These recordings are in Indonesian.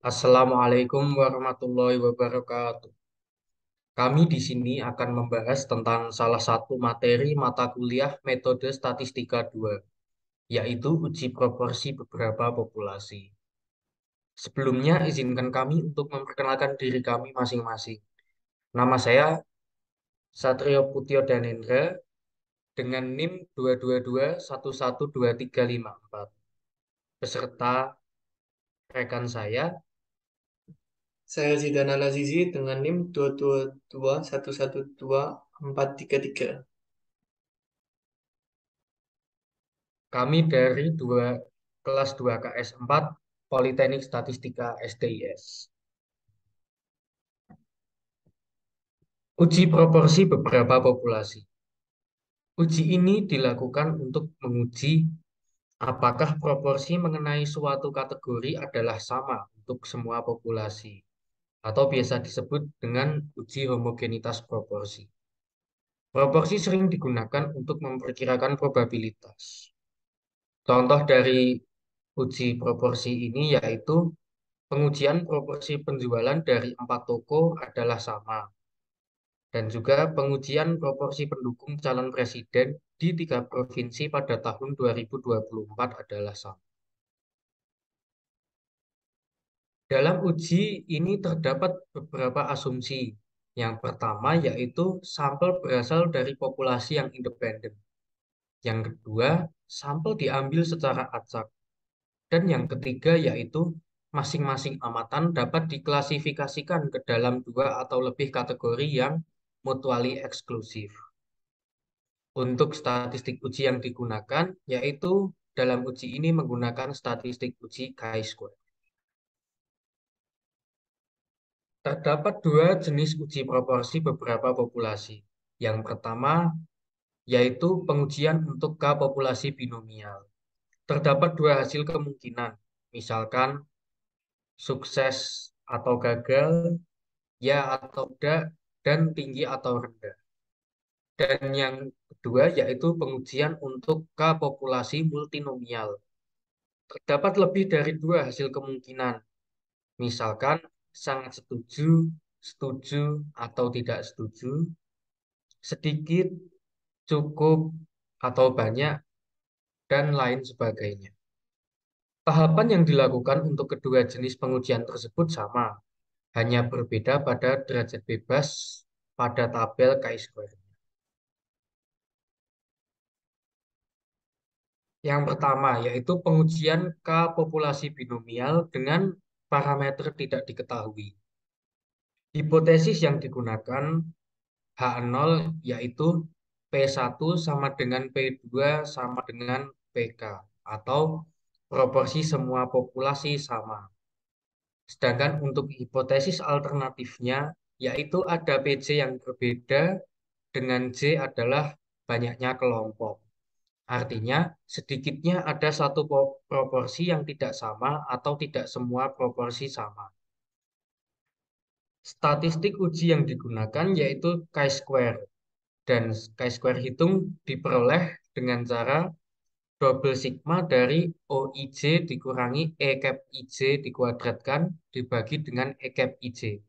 Assalamualaikum warahmatullahi wabarakatuh. Kami di sini akan membahas tentang salah satu materi mata kuliah metode statistika 2, yaitu uji proporsi beberapa populasi. Sebelumnya, izinkan kami untuk memperkenalkan diri kami masing-masing. Nama saya Satrio Putio Danendra dengan NIM 222112354. Beserta rekan saya. Saya Zidana Lazizi dengan NIM 222112433. Kami dari kelas 2 KS 4 Politeknik Statistika STIS. Uji proporsi beberapa populasi. Uji ini dilakukan untuk menguji apakah proporsi mengenai suatu kategori adalah sama untuk semua populasi, atau biasa disebut dengan uji homogenitas proporsi. Proporsi sering digunakan untuk memperkirakan probabilitas. Contoh dari uji proporsi ini yaitu pengujian proporsi penjualan dari 4 toko adalah sama, dan juga pengujian proporsi pendukung calon presiden di 3 provinsi pada tahun 2024 adalah sama. Dalam uji ini terdapat beberapa asumsi. Yang pertama yaitu sampel berasal dari populasi yang independen. Yang kedua, sampel diambil secara acak. Dan yang ketiga yaitu masing-masing amatan dapat diklasifikasikan ke dalam 2 atau lebih kategori yang mutually eksklusif. Untuk statistik uji yang digunakan yaitu dalam uji ini menggunakan statistik uji chi-square. Terdapat 2 jenis uji proporsi beberapa populasi. Yang pertama yaitu pengujian untuk K populasi binomial. Terdapat 2 hasil kemungkinan, misalkan sukses atau gagal, ya atau tidak, dan tinggi atau rendah. Dan yang kedua yaitu pengujian untuk K populasi multinomial. Terdapat lebih dari 2 hasil kemungkinan, misalkan sangat setuju, setuju, atau tidak setuju, sedikit, cukup, atau banyak, dan lain sebagainya. Tahapan yang dilakukan untuk kedua jenis pengujian tersebut sama, hanya berbeda pada derajat bebas pada tabel chi-square. Yang pertama yaitu pengujian K populasi binomial dengan parameter tidak diketahui. Hipotesis yang digunakan H0 yaitu P1 sama dengan P2 sama dengan PK atau proporsi semua populasi sama. Sedangkan untuk hipotesis alternatifnya yaitu ada PJ yang berbeda dengan J adalah banyaknya kelompok. Artinya, sedikitnya ada satu proporsi yang tidak sama atau tidak semua proporsi sama. Statistik uji yang digunakan yaitu chi-square. Dan chi-square hitung diperoleh dengan cara double sigma dari OIJ dikurangi E cap IJ dikuadratkan dibagi dengan E cap IJ.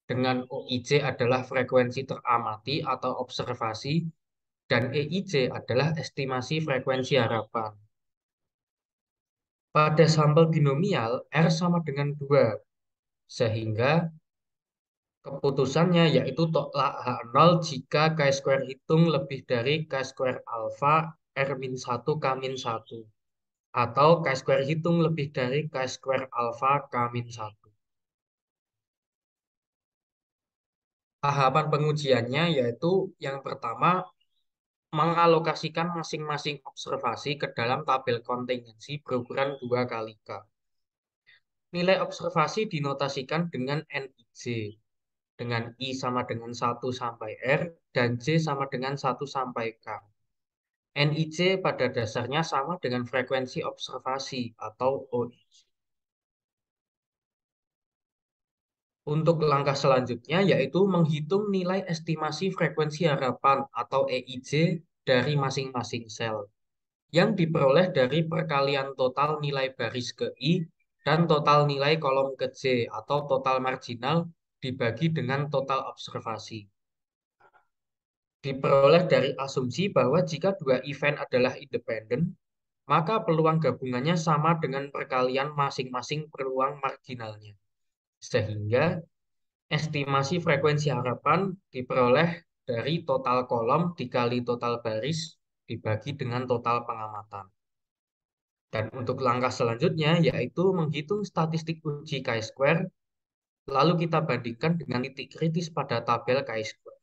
Dengan OIJ adalah frekuensi teramati atau observasi dan EIJ adalah estimasi frekuensi harapan. Pada sampel binomial, R sama dengan 2, sehingga keputusannya yaitu tolak H0 jika chi-square hitung lebih dari chi-square alfa R-1 K-1, atau chi-square hitung lebih dari chi-square alfa K-1. Tahapan pengujiannya yaitu yang pertama, mengalokasikan masing-masing observasi ke dalam tabel kontingensi berukuran 2 kali K. Nilai observasi dinotasikan dengan NIJ, dengan I sama dengan 1 sampai R, dan J sama dengan 1 sampai K. NIJ pada dasarnya sama dengan frekuensi observasi atau OIJ. Untuk langkah selanjutnya yaitu menghitung nilai estimasi frekuensi harapan atau EIJ dari masing-masing sel yang diperoleh dari perkalian total nilai baris ke I dan total nilai kolom ke J atau total marginal dibagi dengan total observasi. Diperoleh dari asumsi bahwa jika dua event adalah independen, maka peluang gabungannya sama dengan perkalian masing-masing peluang marginalnya. Sehingga estimasi frekuensi harapan diperoleh dari total kolom dikali total baris dibagi dengan total pengamatan. Dan untuk langkah selanjutnya yaitu menghitung statistik uji chi-square, lalu kita bandingkan dengan titik kritis pada tabel chi-square.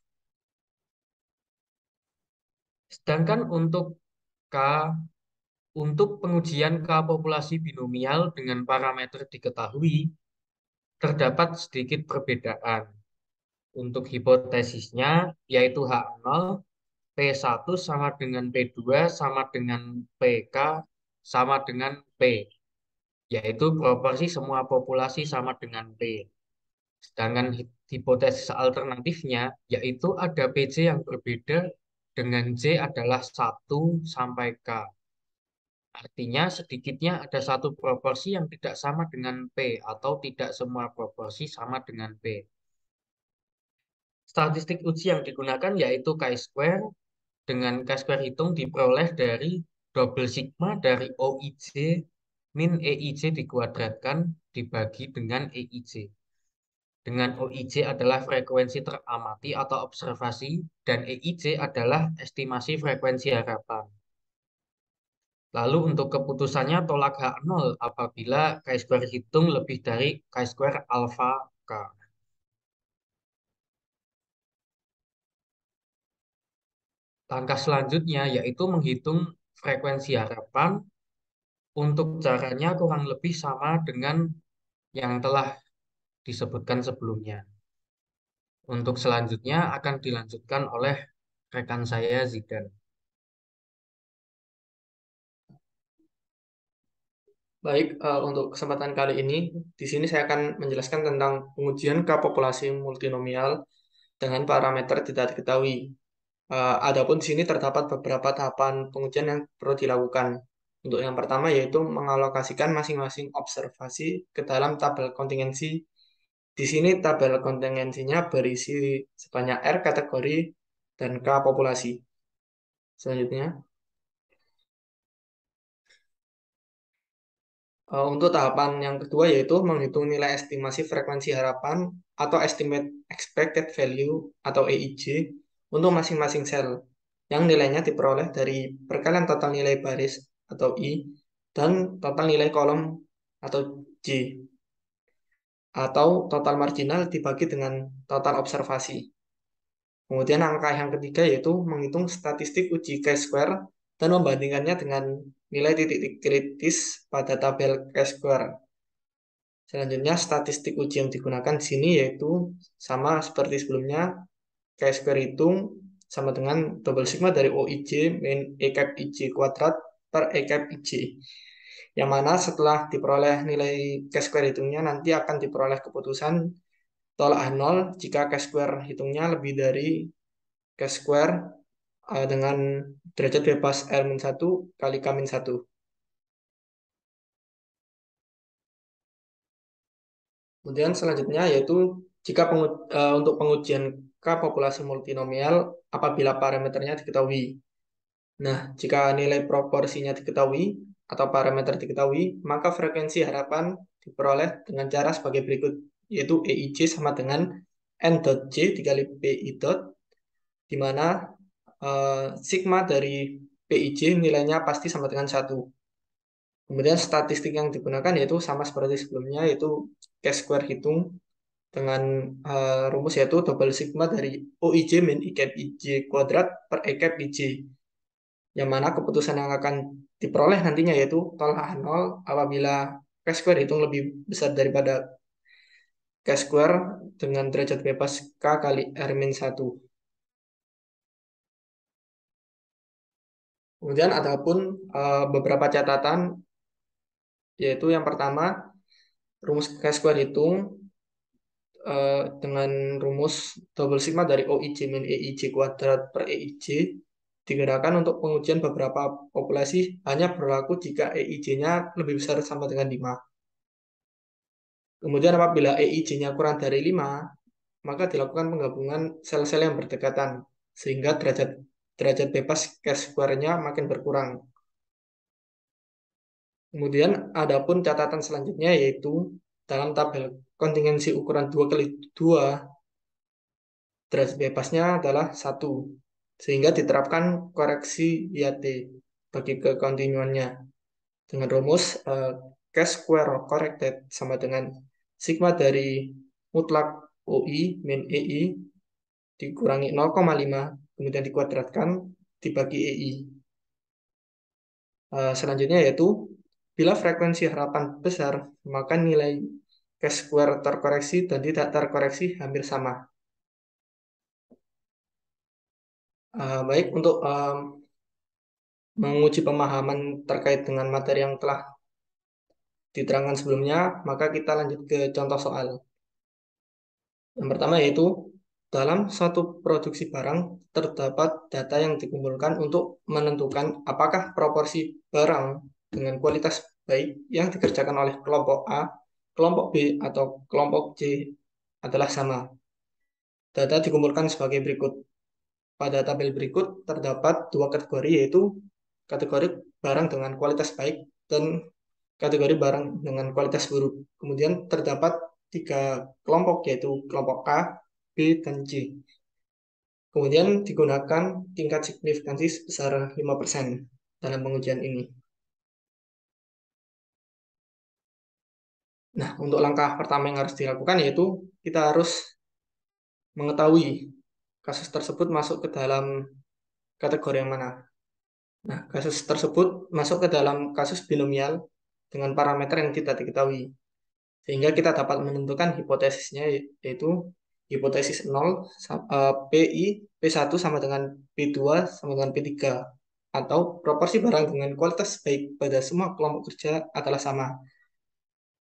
Sedangkan untuk pengujian K populasi binomial dengan parameter diketahui, terdapat sedikit perbedaan. Untuk hipotesisnya, yaitu H0, P1 sama dengan P2 sama dengan PK sama dengan P, yaitu proporsi semua populasi sama dengan P. Sedangkan hipotesis alternatifnya, yaitu ada PJ yang berbeda dengan J adalah 1 sampai K. Artinya sedikitnya ada satu proporsi yang tidak sama dengan P atau tidak semua proporsi sama dengan P. Statistik uji yang digunakan yaitu chi-square. Dengan chi-square hitung diperoleh dari double sigma dari OIJ min EIJ dikuadratkan dibagi dengan EIJ. Dengan OIJ adalah frekuensi teramati atau observasi dan EIJ adalah estimasi frekuensi harapan. Lalu untuk keputusannya tolak H0 apabila chi-square hitung lebih dari chi-square alpha K. Langkah selanjutnya yaitu menghitung frekuensi harapan. Untuk caranya kurang lebih sama dengan yang telah disebutkan sebelumnya. Untuk selanjutnya akan dilanjutkan oleh rekan saya Zidan. Baik, untuk kesempatan kali ini, di sini saya akan menjelaskan tentang pengujian K populasi multinomial dengan parameter tidak diketahui. Adapun di sini terdapat beberapa tahapan pengujian yang perlu dilakukan. Untuk yang pertama yaitu mengalokasikan masing-masing observasi ke dalam tabel kontingensi. Di sini tabel kontingensinya berisi sebanyak R kategori dan K populasi. Selanjutnya, untuk tahapan yang kedua yaitu menghitung nilai estimasi frekuensi harapan atau estimate expected value atau EIJ untuk masing-masing sel yang nilainya diperoleh dari perkalian total nilai baris atau I dan total nilai kolom atau J atau total marginal dibagi dengan total observasi. Kemudian angka yang ketiga yaitu menghitung statistik uji chi-square dan membandingkannya dengan nilai titik kritis pada tabel chi-square. Selanjutnya, statistik uji yang digunakan di sini yaitu sama seperti sebelumnya, chi-square hitung sama dengan double sigma dari OIJ min E cap IJ kuadrat per E cap IJ. Yang mana setelah diperoleh nilai chi-square hitungnya nanti akan diperoleh keputusan tolak nol jika chi-square hitungnya lebih dari chi-square dengan derajat bebas R-1 kali K-1. Kemudian selanjutnya yaitu jika untuk pengujian K populasi multinomial apabila parameternya diketahui. Nah, jika nilai proporsinya diketahui atau parameter diketahui, maka frekuensi harapan diperoleh dengan cara sebagai berikut, yaitu EIJ sama dengan N dot J dikali PI dot, di mana sigma dari PIJ nilainya pasti sama dengan 1. Kemudian statistik yang digunakan yaitu sama seperti sebelumnya, yaitu chi-square hitung dengan rumus yaitu double sigma dari OIJ min I cap IJ kuadrat per E cap IJ. Yang mana keputusan yang akan diperoleh nantinya yaitu tolak nol apabila chi-square hitung lebih besar daripada chi-square dengan derajat bebas K kali R-1. Kemudian adapun beberapa catatan yaitu yang pertama rumus chi-square hitung dengan rumus double sigma dari OIJ min EIJ kuadrat per EIJ digunakan untuk pengujian beberapa populasi hanya berlaku jika EIJ-nya lebih besar sama dengan 5. Kemudian apabila EIJ-nya kurang dari 5, maka dilakukan penggabungan sel-sel yang berdekatan, sehingga derajat derajat bebas Chi-square-nya makin berkurang. Kemudian adapun catatan selanjutnya yaitu dalam tabel kontingensi ukuran 2 kali 2 derajat bebasnya adalah 1, sehingga diterapkan koreksi IAT bagi kekontinuannya dengan rumus Chi-square corrected sama dengan sigma dari mutlak OI min EI dikurangi 0,5 kemudian dikuadratkan dibagi EI. Selanjutnya yaitu bila frekuensi harapan besar, maka nilai Chi-square terkoreksi dan tidak terkoreksi hampir sama. Baik, untuk menguji pemahaman terkait dengan materi yang telah diterangkan sebelumnya, maka kita lanjut ke contoh soal. Yang pertama yaitu dalam suatu produksi barang terdapat data yang dikumpulkan untuk menentukan apakah proporsi barang dengan kualitas baik yang dikerjakan oleh kelompok A, kelompok B, atau kelompok C adalah sama. Data dikumpulkan sebagai berikut. Pada tabel berikut terdapat dua kategori yaitu kategori barang dengan kualitas baik dan kategori barang dengan kualitas buruk. Kemudian terdapat tiga kelompok yaitu kelompok A, B, dan C. Kemudian digunakan tingkat signifikansi sebesar 5% dalam pengujian ini. Nah, untuk langkah pertama yang harus dilakukan yaitu kita harus mengetahui kasus tersebut masuk ke dalam kategori yang mana. Nah, kasus tersebut masuk ke dalam kasus binomial dengan parameter yang tidak diketahui. Sehingga kita dapat menentukan hipotesisnya yaitu hipotesis 0 PI P1 sama dengan P2 sama dengan P3 atau proporsi barang dengan kualitas baik pada semua kelompok kerja adalah sama.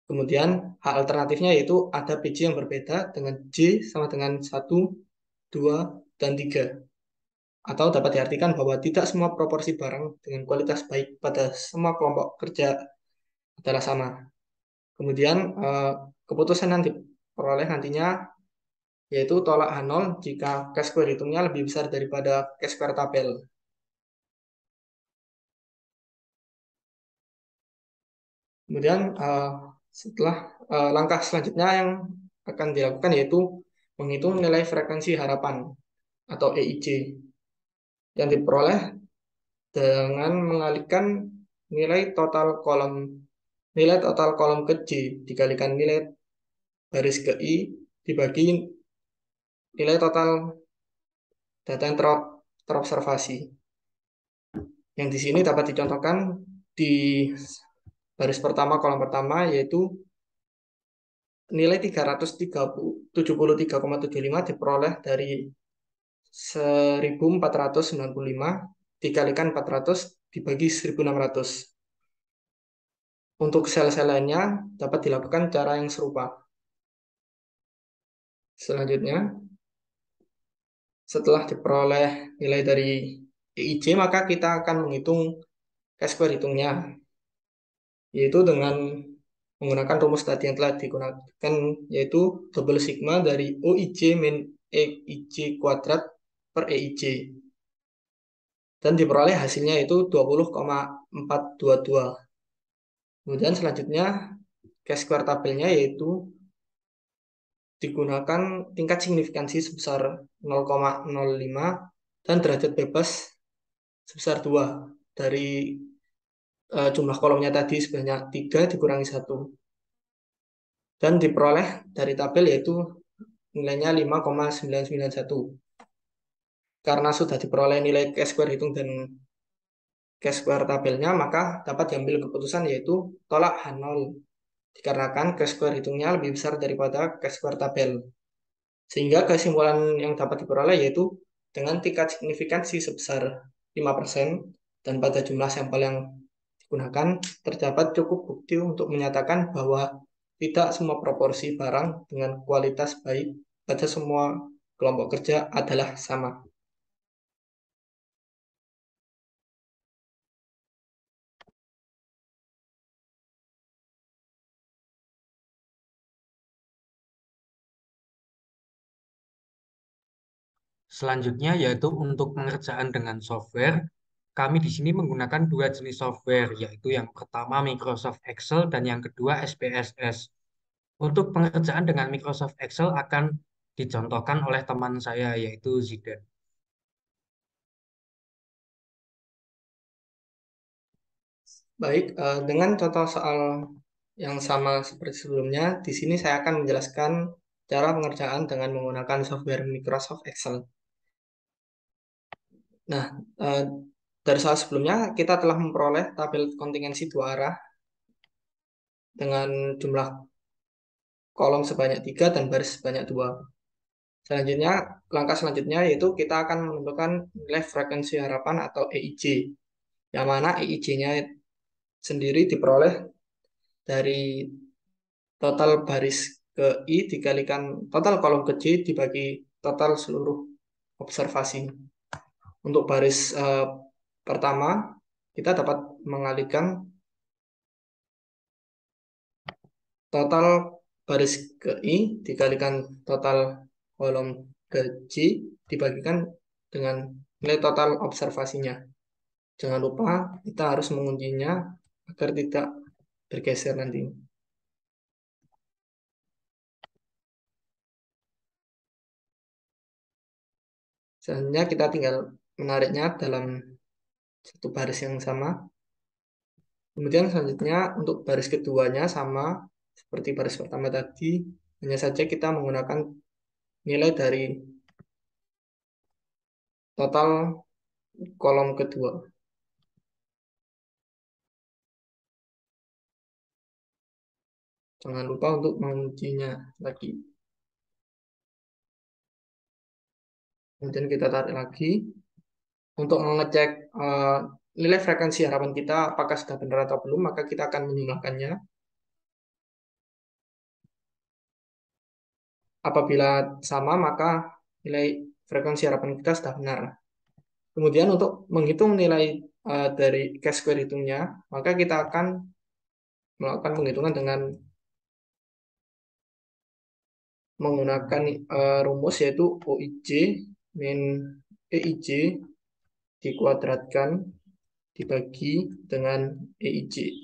Kemudian hal alternatifnya yaitu ada PJ yang berbeda dengan J sama dengan 1, 2, dan 3. Atau dapat diartikan bahwa tidak semua proporsi barang dengan kualitas baik pada semua kelompok kerja adalah sama. Kemudian keputusan yang diperoleh nantinya yaitu tolak H0 jika Chi-square hitungnya lebih besar daripada Chi-square tabel. Kemudian setelah langkah selanjutnya yang akan dilakukan yaitu menghitung nilai frekuensi harapan atau EIJ yang diperoleh dengan mengalihkan nilai total kolom ke J dikalikan nilai baris ke I dibagi nilai total data yang terobservasi. Yang di sini dapat dicontohkan di baris pertama kolom pertama yaitu nilai 373,75 diperoleh dari 1495 dikalikan 400 dibagi 1600. Untuk sel-sel lainnya dapat dilakukan cara yang serupa. Selanjutnya, setelah diperoleh nilai dari EIJ, maka kita akan menghitung Chi-square hitungnya, yaitu dengan menggunakan rumus tadi yang telah digunakan, yaitu double sigma dari OIJ min EIJ kuadrat per EIJ. Dan diperoleh hasilnya itu 20,422. Kemudian selanjutnya, Chi-square tabelnya yaitu digunakan tingkat signifikansi sebesar 0,05 dan derajat bebas sebesar 2 dari jumlah kolomnya tadi sebanyak 3 dikurangi 1 dan diperoleh dari tabel yaitu nilainya 5,991. Karena sudah diperoleh nilai Chi-square hitung dan Chi-square tabelnya, maka dapat diambil keputusan yaitu tolak H0 dikarenakan Chi-square hitungnya lebih besar daripada Chi-square tabel. Sehingga kesimpulan yang dapat diperoleh yaitu dengan tingkat signifikansi sebesar 5% dan pada jumlah sampel yang digunakan, terdapat cukup bukti untuk menyatakan bahwa tidak semua proporsi barang dengan kualitas baik pada semua kelompok kerja adalah sama. Selanjutnya yaitu untuk pengerjaan dengan software, kami di sini menggunakan dua jenis software, yaitu yang pertama Microsoft Excel dan yang kedua SPSS. Untuk pengerjaan dengan Microsoft Excel akan dicontohkan oleh teman saya, yaitu Zidan. Baik, dengan contoh soal yang sama seperti sebelumnya, di sini saya akan menjelaskan cara pengerjaan dengan menggunakan software Microsoft Excel. Nah, eh, dari soal sebelumnya kita telah memperoleh tabel kontingensi dua arah dengan jumlah kolom sebanyak 3 dan baris sebanyak 2. Selanjutnya, langkah selanjutnya yaitu kita akan menentukan nilai frekuensi harapan atau EIJ, yang mana EIJ-nya sendiri diperoleh dari total baris ke I dikalikan total kolom ke J dibagi total seluruh observasi. Untuk baris pertama, kita dapat mengalihkan total baris ke I dikalikan total kolom ke J dibagikan dengan nilai total observasinya. Jangan lupa kita harus mengundinya agar tidak bergeser nanti. Selanjutnya kita tinggal menariknya dalam satu baris yang sama. Kemudian selanjutnya untuk baris keduanya sama seperti baris pertama tadi, hanya saja kita menggunakan nilai dari total kolom kedua. Jangan lupa untuk mengujinya lagi. Kemudian kita tarik lagi. Untuk mengecek nilai frekuensi harapan kita apakah sudah benar atau belum, maka kita akan menjumlahkannya. Apabila sama, maka nilai frekuensi harapan kita sudah benar. Kemudian untuk menghitung nilai dari chi-square hitungnya, maka kita akan melakukan penghitungan dengan menggunakan rumus yaitu OIJ min EIJ dikuadratkan dibagi dengan EIJ.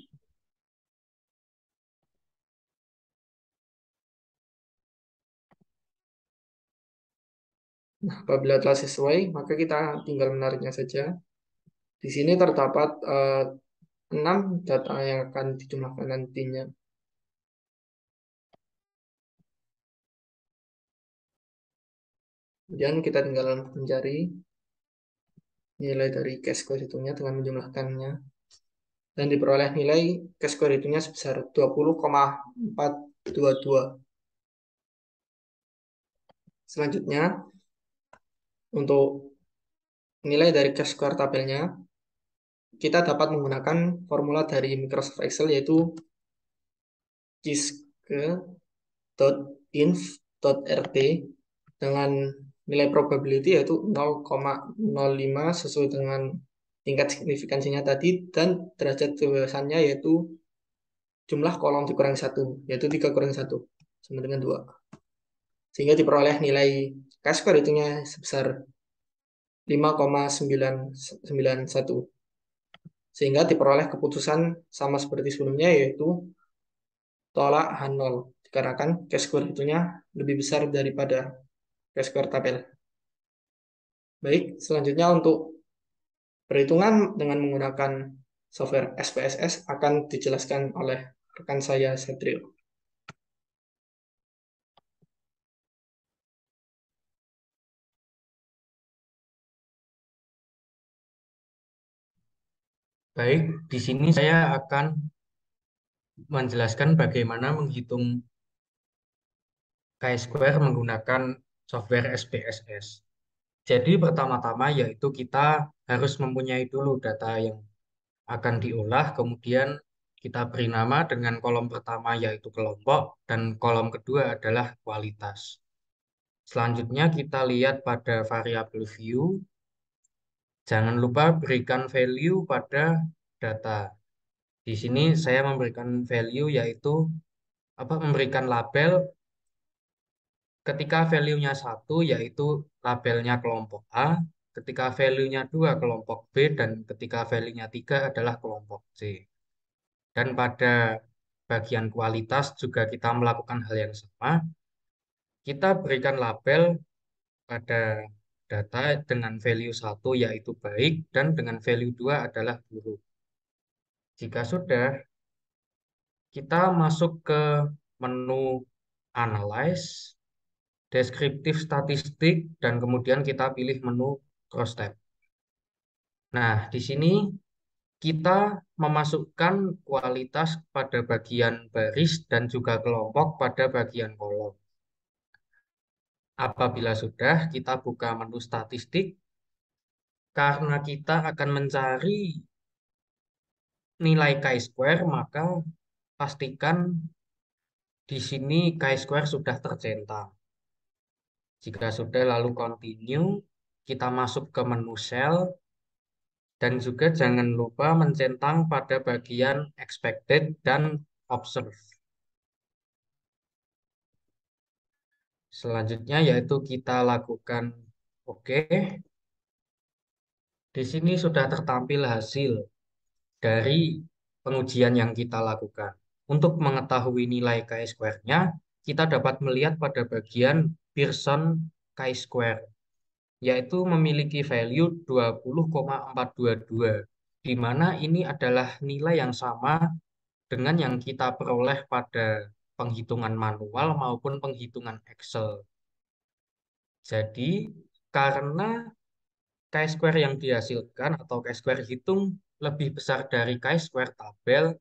Nah, apabila telah sesuai, maka kita tinggal menariknya saja. Di sini terdapat 6 data yang akan dijumlahkan nantinya. Kemudian kita tinggal mencari nilai dari chi-square hitungnya dengan menjumlahkannya. Dan diperoleh nilai chi-square hitungnya sebesar 20,422. Selanjutnya, untuk nilai dari chi-square tabelnya, kita dapat menggunakan formula dari Microsoft Excel yaitu chiske.inf.rt dengan nilai probability yaitu 0,05 sesuai dengan tingkat signifikansinya tadi dan derajat kebebasannya yaitu jumlah kolom dikurangi 1 yaitu 3 kurangi 1 sama dengan 2. Sehingga diperoleh nilai chi-square itunya sebesar 5,991. Sehingga diperoleh keputusan sama seperti sebelumnya yaitu tolak H0 dikarenakan chi-square itunya lebih besar daripada chi-square tabel. Baik, selanjutnya untuk perhitungan dengan menggunakan software SPSS akan dijelaskan oleh rekan saya Satrio. Baik, di sini saya akan menjelaskan bagaimana menghitung chi-square menggunakan software SPSS. Jadi pertama-tama yaitu kita harus mempunyai dulu data yang akan diolah, kemudian kita beri nama dengan kolom pertama yaitu kelompok dan kolom kedua adalah kualitas. Selanjutnya kita lihat pada variabel view. Jangan lupa berikan value pada data. Di sini saya memberikan value yaitu memberikan label Ketika value-nya 1 yaitu labelnya kelompok A, ketika value-nya 2 kelompok B, dan ketika value-nya 3 adalah kelompok C. Dan pada bagian kualitas juga kita melakukan hal yang sama. Kita berikan label pada data dengan value 1 yaitu baik dan dengan value 2 adalah buruk. Jika sudah, kita masuk ke menu Analyze, Deskriptif Statistik, dan kemudian kita pilih menu Cross-Tab. Nah, di sini kita memasukkan kualitas pada bagian baris dan juga kelompok pada bagian kolom. Apabila sudah, kita buka menu statistik. Karena kita akan mencari nilai chi-square, maka pastikan di sini chi-square sudah tercentang. Jika sudah, lalu continue. Kita masuk ke menu cell. Dan juga jangan lupa mencentang pada bagian expected dan observe. Selanjutnya yaitu kita lakukan oke. Di sini sudah tertampil hasil dari pengujian yang kita lakukan. Untuk mengetahui nilai chi-square-nya, kita dapat melihat pada bagian Pearson chi-square, yaitu memiliki value 20,422, di mana ini adalah nilai yang sama dengan yang kita peroleh pada penghitungan manual maupun penghitungan Excel. Jadi, karena chi-square yang dihasilkan atau chi-square hitung lebih besar dari chi-square tabel,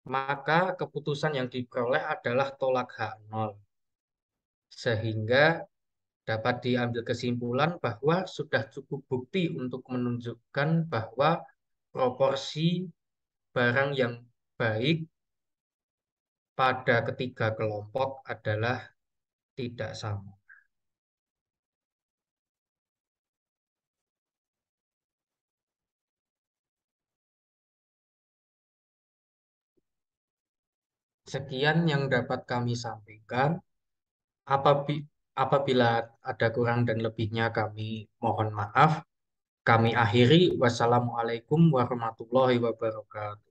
maka keputusan yang diperoleh adalah tolak H0. Sehingga dapat diambil kesimpulan bahwa sudah cukup bukti untuk menunjukkan bahwa proporsi barang yang baik pada ketiga kelompok adalah tidak sama. Sekian yang dapat kami sampaikan. Apabila ada kurang dan lebihnya kami mohon maaf. Kami akhiri. Wassalamualaikum warahmatullahi wabarakatuh.